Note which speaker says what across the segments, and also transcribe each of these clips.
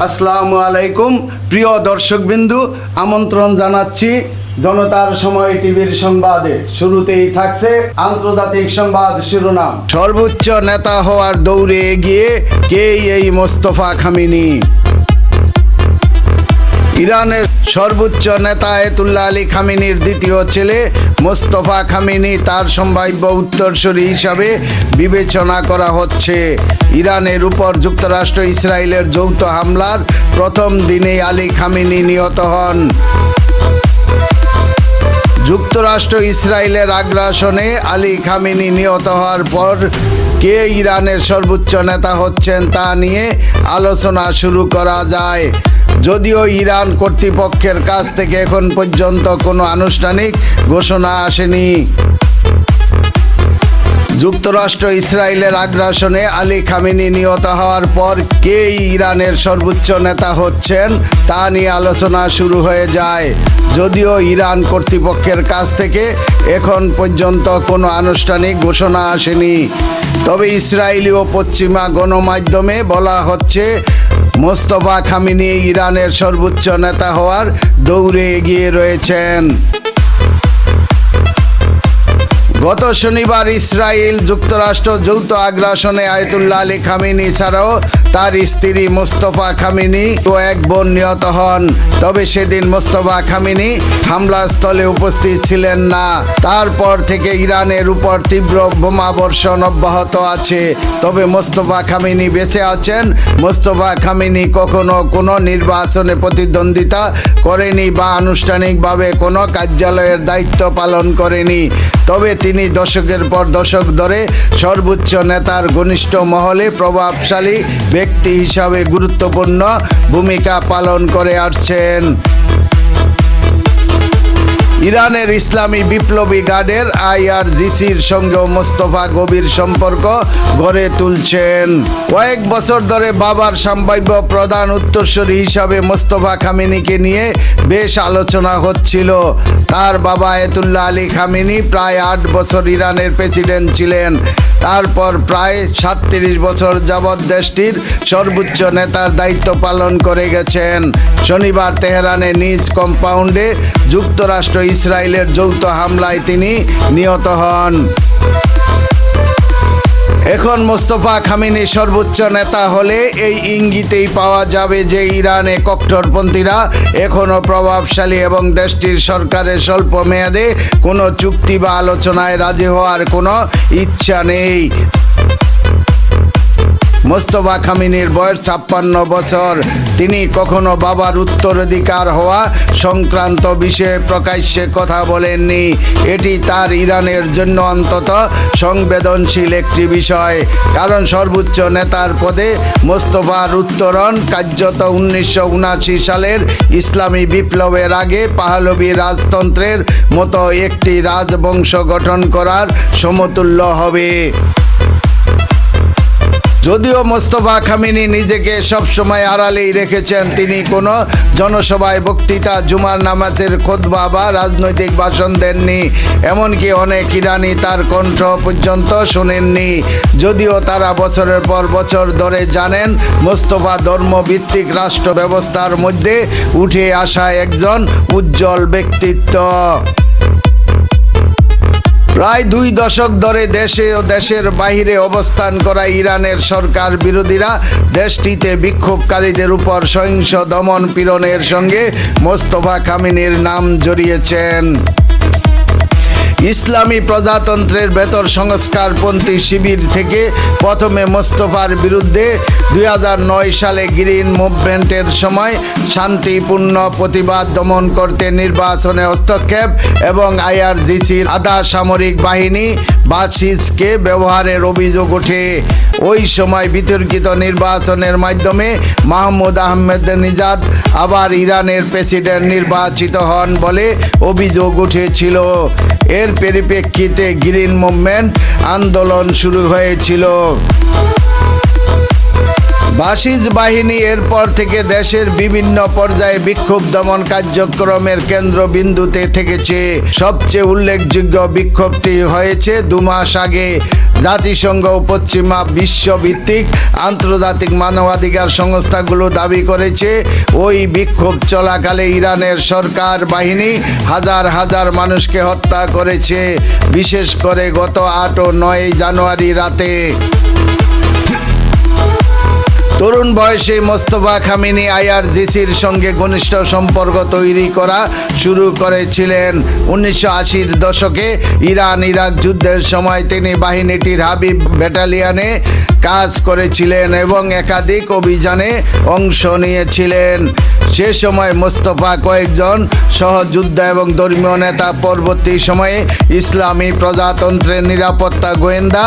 Speaker 1: আসসালামু আলাইকুম প্রিয় দর্শকবিন্দু, আমন্ত্রণ জানাচ্ছি জনতার সময় টিভির সংবাদে। শুরুতেই থাকছে আন্তর্জাতিক সংবাদ শিরোনাম। সর্বোচ্চ নেতা হওয়ার দৌড়ে এগিয়ে কে এই মোস্তফা খামেনি? ইরানের সর্বোচ্চ নেতা আয়াতুল্লাহ আলী খামেনির দ্বিতীয় ছেলে মোস্তফা খামেনি তার সম্ভাব্য উত্তরসূরি হিসাবে বিবেচনা করা হচ্ছে। ইরানের উপর যুক্তরাষ্ট্র ইসরায়েলের যৌথ হামলার প্রথম দিনেই আলী খামেনি নিহত হন। যুক্তরাষ্ট্র ইসরায়েলের আগ্রাসনে আলী খামেনি নিহত হওয়ার পর কে ইরানের সর্বোচ্চ নেতা হচ্ছেন তা নিয়ে আলোচনা শুরু করা যায়। যদিও ইরান কর্তৃপক্ষের কাছ থেকে এখন পর্যন্ত কোনো আনুষ্ঠানিক ঘোষণা আসেনি। যুক্তরাষ্ট্র ইসরায়েলের আগ্রাসনে আলী খামেনি নিহত হওয়ার পর কে ইরানের সর্বোচ্চ নেতা হচ্ছেন তা নিয়ে আলোচনা শুরু হয়ে যায়। যদিও ইরান কর্তৃপক্ষের কাছ থেকে এখন পর্যন্ত কোনো আনুষ্ঠানিক ঘোষণা আসেনি, তবে ইসরায়েলি ও পশ্চিমা গণমাধ্যমে বলা হচ্ছে মোস্তফা খামেনি ইরানের সর্বোচ্চ নেতা হওয়ার দৌড়ে এগিয়ে রয়েছেন। গত শনিবার ইসরায়েল যুক্তরাষ্ট্র যৌথ আগ্রাসনে আয়াতুল্লাহ আলী খামেনি ছাড়াও তার স্ত্রী মোস্তফা খামেনি ও এক বোন নিহত হন। তবে সেদিন মোস্তফা খামেনি হামলাস্থলে উপস্থিত ছিলেন না। তারপর থেকে ইরানের উপর তীব্র বোমাবর্ষণ অব্যাহত আছে। তবে মোস্তফা খামেনি বেঁচে আছেন। মোস্তফা খামেনি কখনো কোনো নির্বাচনে প্রতিদ্বন্দ্বিতা করেনি বা আনুষ্ঠানিকভাবে কোনো কার্যালয়ের দায়িত্ব পালন করেনি। তবে তিনি দশকের পর দশক ধরে সর্বোচ্চ নেতার ঘনিষ্ঠ মহলে প্রভাবশালী ব্যক্তি হিসাবে গুরুত্বপূর্ণ ভূমিকা পালন করে আসছেন। ইরানের ইসলামী বিপ্লবী গার্ডের IRGCর সঙ্গেও মোস্তফা গভীর সম্পর্ক গড়ে তুলছেন। কয়েক বছর ধরে বাবার সম্ভাব্য প্রধান উত্তরসূরি হিসাবে মোস্তফা খামেনিকে নিয়ে বেশ আলোচনা হচ্ছিল। তার বাবা আয়াতুল্লাহ আলী খামেনি প্রায় 8 বছর ইরানের প্রেসিডেন্ট ছিলেন। তারপর প্রায় 37 বছর যাবৎ দেশটির সর্বোচ্চ নেতার দায়িত্ব পালন করে গেছেন। শনিবার তেহরানে নিজ কম্পাউন্ডে যুক্তরাষ্ট্র ইসরায়েলের যৌথ হামলায় তিনি নিহত হন। এখন মোস্তফা খামেনি সর্বোচ্চ নেতা হলে এই ইঙ্গিতেই পাওয়া যাবে যে ইরানে কট্টরপন্থীরা এখনও প্রভাবশালী এবং দেশটির সরকারের স্বল্প মেয়াদে কোনো চুক্তি বা আলোচনায় রাজি হওয়ার কোনো ইচ্ছা নেই। মোস্তফা খামেনির বয়স 56 বছর। তিনি কখনো বাবার উত্তরাধিকার হওয়া সংক্রান্ত বিষয়ে প্রকাশ্যে কথা বলেননি। এটি তার ইরানের জন্য অন্তত সংবেদনশীল একটি বিষয়, কারণ সর্বোচ্চ নেতার পদে মোস্তফার উত্তরণ কার্যত 1979 সালের ইসলামী বিপ্লবের আগে পাহলভী রাজতন্ত্রের মতো একটি রাজবংশ গঠন করার সমতুল্য হবে। যদিও মোস্তফা খামেনি নিজেকে সবসময় আড়ালেই রেখেছেন, তিনি কোনো জনসভায় বক্তৃতা, জুমার নামাজের খুতবা বা রাজনৈতিক ভাষণ দেননি। এমনকি অনেক ইরানি তার কণ্ঠ পর্যন্ত শোনেননি। যদিও তারা বছরের পর বছর ধরে জানেন মোস্তফা ধর্মভিত্তিক রাষ্ট্র ব্যবস্থার মধ্যে উঠে আসা একজন উজ্জ্বল ব্যক্তিত্ব। প্রায় 2 দশক ধরে দেশে ও দেশের বাইরে অবস্থান করা ইরানের সরকার বিরোধীরা দেশটিতে বিক্ষোভকারীদের উপর সহিংস দমন পীড়নের সঙ্গে মোস্তফা খামেনির নাম জড়িয়েছেন। ইসলামী প্রজাতন্ত্রের ভেতর সংস্কারপন্থী শিবির থেকে প্রথমে মোস্তফার বিরুদ্ধে 2009 সালে গ্রিন মুভমেন্টের সময় শান্তিপূর্ণ প্রতিবাদ দমন করতে নির্বাচনে হস্তক্ষেপ এবং IRGCর আধা সামরিক বাহিনী বাসিজকে ব্যবহারের অভিযোগ ওঠে। ওই সময় বিতর্কিত নির্বাচনের মাধ্যমে মাহমুদ আহমেদিনেজাদ আবার ইরানের প্রেসিডেন্ট নির্বাচিত হন বলে অভিযোগ উঠেছিল। এর পরিপ্রেক্ষিতে গ্রিন মুভমেন্ট আন্দোলন শুরু হয়েছিল। বাসিজ বাহিনী এরপর থেকে দেশের বিভিন্ন পর্যায়ে বিক্ষোভ দমন কার্যক্রমের কেন্দ্রবিন্দুতে থেকেছে। সবচেয়ে উল্লেখযোগ্য বিক্ষোভটি হয়েছে 2 মাস আগে। জাতিসংঘ ও পশ্চিমা বিশ্বভিত্তিক আন্তর্জাতিক মানবাধিকার সংস্থাগুলো দাবি করেছে ওই বিক্ষোভ চলাকালে ইরানের সরকার বাহিনী হাজার হাজার মানুষকে হত্যা করেছে, বিশেষ করে গত 8 ও 9 জানুয়ারি রাতে। তরুণ বয়সে মোস্তফা খামেনি আইআরজিসির সঙ্গে ঘনিষ্ঠ সম্পর্ক তৈরি করা শুরু করেছিলেন। 1980-র দশকে ইরান ইরাক যুদ্ধের সময় তিনি বাহিনীটির হাবিব ব্যাটালিয়নে কাজ করেছিলেন এবং একাধিক অভিযানে অংশ নিয়েছিলেন। সে সময় মোস্তফা কয়েকজন সহযোদ্ধা এবং ধর্মীয় নেতা পরবর্তী সময়ে ইসলামী প্রজাতন্ত্রের নিরাপত্তা গোয়েন্দা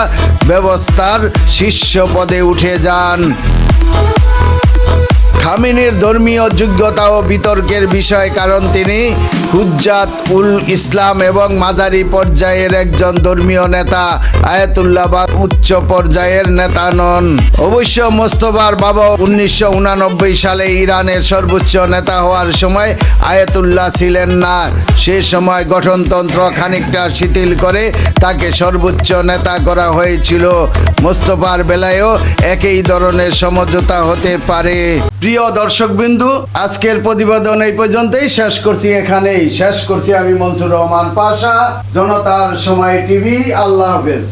Speaker 1: ব্যবস্থার শীর্ষ পদে উঠে যান। খামেনির ধর্মীয় যোগ্যতাও বিতর্কের বিষয়, কারণ তিনি হুজ্জাত উল ইসলাম এবং মাঝারি পর্যায়ের একজন ধর্মীয় নেতা, আয়াতুল্লাহ বা উচ্চ পর্যায়ের নেতা নন। অবশ্য মোস্তফার বাবা 1989 সালে ইরানের সর্বোচ্চ নেতা হওয়ার সময় আয়াতুল্লাহ ছিলেন না। সে সময় গঠনতন্ত্র খানিকটা শিথিল করে তাকে সর্বোচ্চ নেতা করা হয়েছিল। মোস্তফার বেলায়ও একই ধরনের সমঝোতা হতে পারে। প্রিয় দর্শকবিন্দু, আজকের প্রতিবেদন এই পর্যন্তই শেষ করছি আমি মনসুর রহমান পাশা, জনতার সময় টিভি। আল্লাহ হাফেজ।